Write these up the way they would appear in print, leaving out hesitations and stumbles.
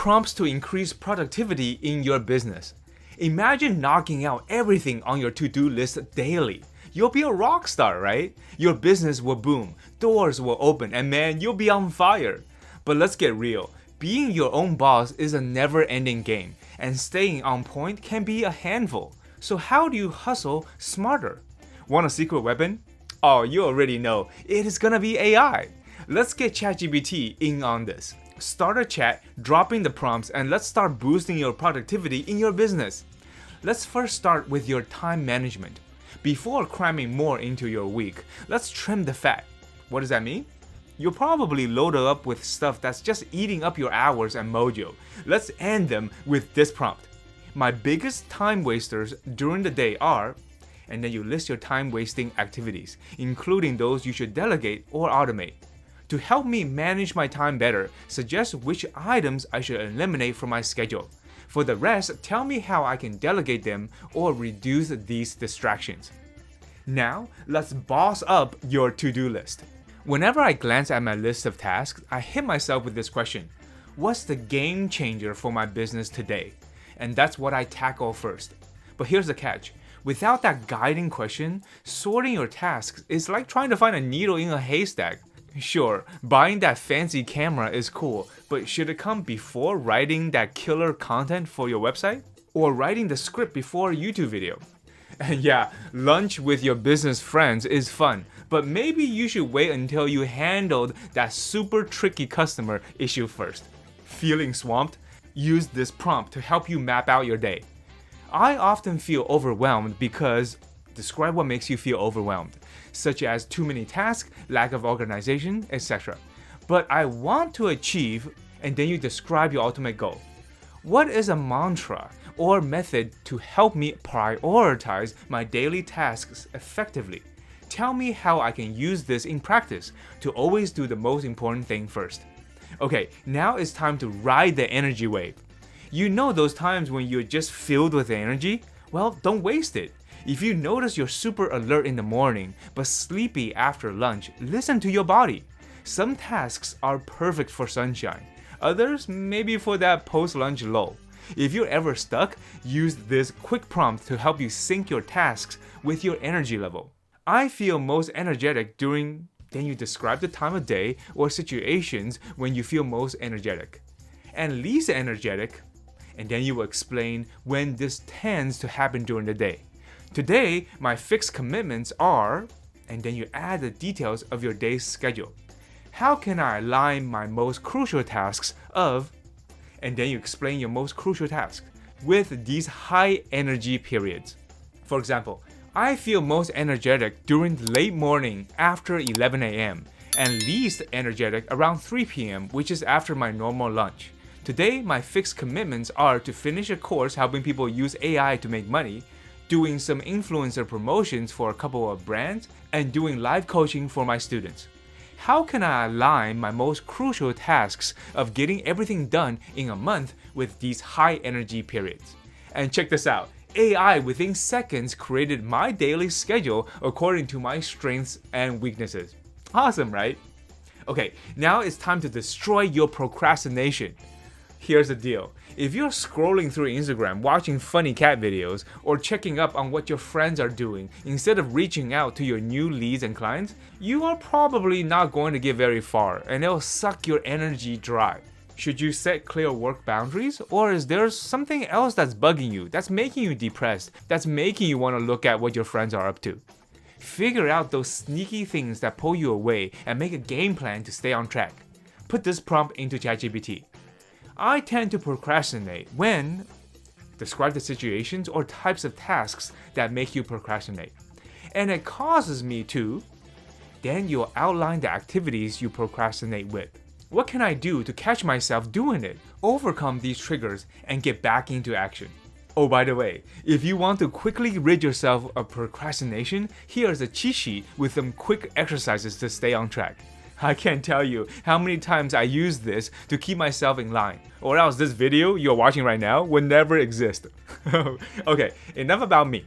prompts to increase productivity in your business. Imagine knocking out everything on your to-do list daily. You'll be a rock star, right? Your business will boom, doors will open, and man, you'll be on fire. But let's get real. Being your own boss is a never-ending game, and staying on point can be a handful. So how do you hustle smarter? Want a secret weapon? Oh, you already know. It is gonna be AI. Let's get ChatGPT in on this. Start a chat, drop in the prompts, and let's start boosting your productivity in your business. Let's first start with your time management. Before cramming more into your week, let's trim the fat. What does that mean? You're probably loaded up with stuff that's just eating up your hours and mojo. Let's end them with this prompt. My biggest time wasters during the day are, and then you list your time wasting activities, including those you should delegate or automate. To help me manage my time better, suggest which items I should eliminate from my schedule. For the rest, tell me how I can delegate them or reduce these distractions. Now, let's boss up your to-do list. Whenever I glance at my list of tasks, I hit myself with this question. What's the game changer for my business today? And that's what I tackle first. But here's the catch. Without that guiding question, sorting your tasks is like trying to find a needle in a haystack. Sure, buying that fancy camera is cool, but should it come before writing that killer content for your website? Or writing the script before a YouTube video? And yeah, lunch with your business friends is fun, but maybe you should wait until you handled that super tricky customer issue first. Feeling swamped? Use this prompt to help you map out your day. I often feel overwhelmed because describe what makes you feel overwhelmed, such as too many tasks, lack of organization, etc. But I want to achieve, and then you describe your ultimate goal. What is a mantra or method to help me prioritize my daily tasks effectively? Tell me how I can use this in practice to always do the most important thing first. Okay, now it's time to ride the energy wave. You know those times when you're just filled with energy? Well, don't waste it. If you notice you're super alert in the morning, but sleepy after lunch, listen to your body. Some tasks are perfect for sunshine. Others, maybe for that post-lunch lull. If you're ever stuck, use this quick prompt to help you sync your tasks with your energy level. I feel most energetic during, then you describe the time of day or situations when you feel most energetic. And least energetic, and then you will explain when this tends to happen during the day. Today, my fixed commitments are, and then you add the details of your day's schedule. How can I align my most crucial tasks of, and then you explain your most crucial task with these high energy periods. For example, I feel most energetic during the late morning after 11 a.m. and least energetic around 3 p.m., which is after my normal lunch. Today, my fixed commitments are to finish a course helping people use AI to make money, doing some influencer promotions for a couple of brands, and doing live coaching for my students. How can I align my most crucial tasks of getting everything done in a month with these high energy periods? And check this out, AI within seconds created my daily schedule according to my strengths and weaknesses. Awesome, right? Okay, now it's time to destroy your procrastination. Here's the deal. If you're scrolling through Instagram, watching funny cat videos, or checking up on what your friends are doing instead of reaching out to your new leads and clients, you are probably not going to get very far and it'll suck your energy dry. Should you set clear work boundaries, or is there something else that's bugging you, that's making you depressed, that's making you want to look at what your friends are up to? Figure out those sneaky things that pull you away and make a game plan to stay on track. Put this prompt into ChatGPT. I tend to procrastinate when, describe the situations or types of tasks that make you procrastinate. And it causes me to, then you'll outline the activities you procrastinate with. What can I do to catch myself doing it, overcome these triggers, and get back into action? Oh, by the way, if you want to quickly rid yourself of procrastination, here's a cheat sheet with some quick exercises to stay on track. I can't tell you how many times I use this to keep myself in line, or else this video you're watching right now would never exist. Okay, enough about me.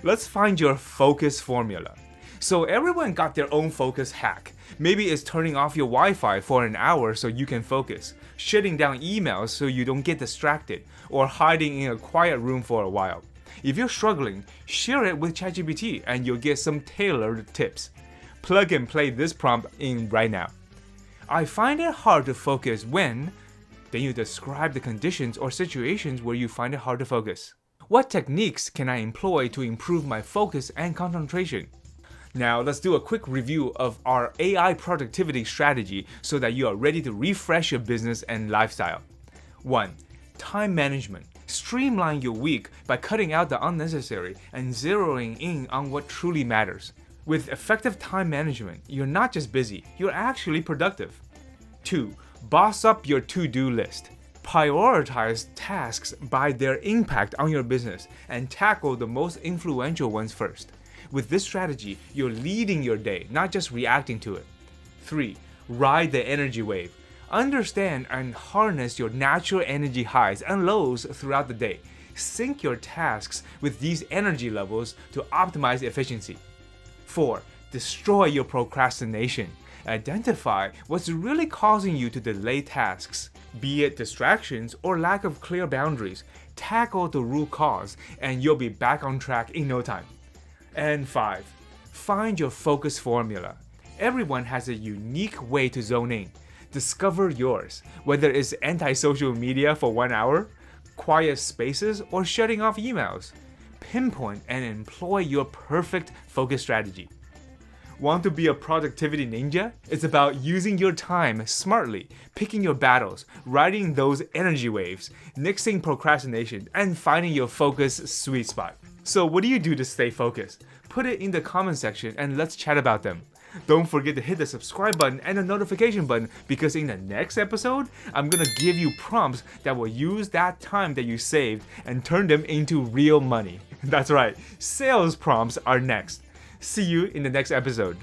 Let's find your focus formula. So everyone got their own focus hack. Maybe it's turning off your Wi-Fi for an hour so you can focus. shutting down emails so you don't get distracted, or hiding in a quiet room for a while. If you're struggling, share it with ChatGPT and you'll get some tailored tips. Plug and play this prompt in right now. I find it hard to focus when... Then you describe the conditions or situations where you find it hard to focus. What techniques can I employ to improve my focus and concentration? Now let's do a quick review of our AI productivity strategy so that you are ready to refresh your business and lifestyle. 1. Time management. Streamline your week by cutting out the unnecessary and zeroing in on what truly matters. With effective time management, you're not just busy, you're actually productive. 2. Boss up your to-do list. Prioritize tasks by their impact on your business and tackle the most influential ones first. With this strategy, you're leading your day, not just reacting to it. 3. Ride the energy wave. Understand and harness your natural energy highs and lows throughout the day. Sync your tasks with these energy levels to optimize efficiency. 4. Destroy your procrastination. Identify what's really causing you to delay tasks, be it distractions or lack of clear boundaries. Tackle the root cause and you'll be back on track in no time. And 5. Find your focus formula. Everyone has a unique way to zone in. Discover yours, whether it's anti-social media for 1 hour, quiet spaces, or shutting off emails. Pinpoint and employ your perfect focus strategy. Want to be a productivity ninja? It's about using your time smartly, picking your battles, riding those energy waves, nixing procrastination, and finding your focus sweet spot. So what do you do to stay focused? Put it in the comment section and let's chat about them. Don't forget to hit the subscribe button and the notification button because in the next episode, I'm gonna give you prompts that will use that time that you saved and turn them into real money. That's right, sales prompts are next. See you in the next episode.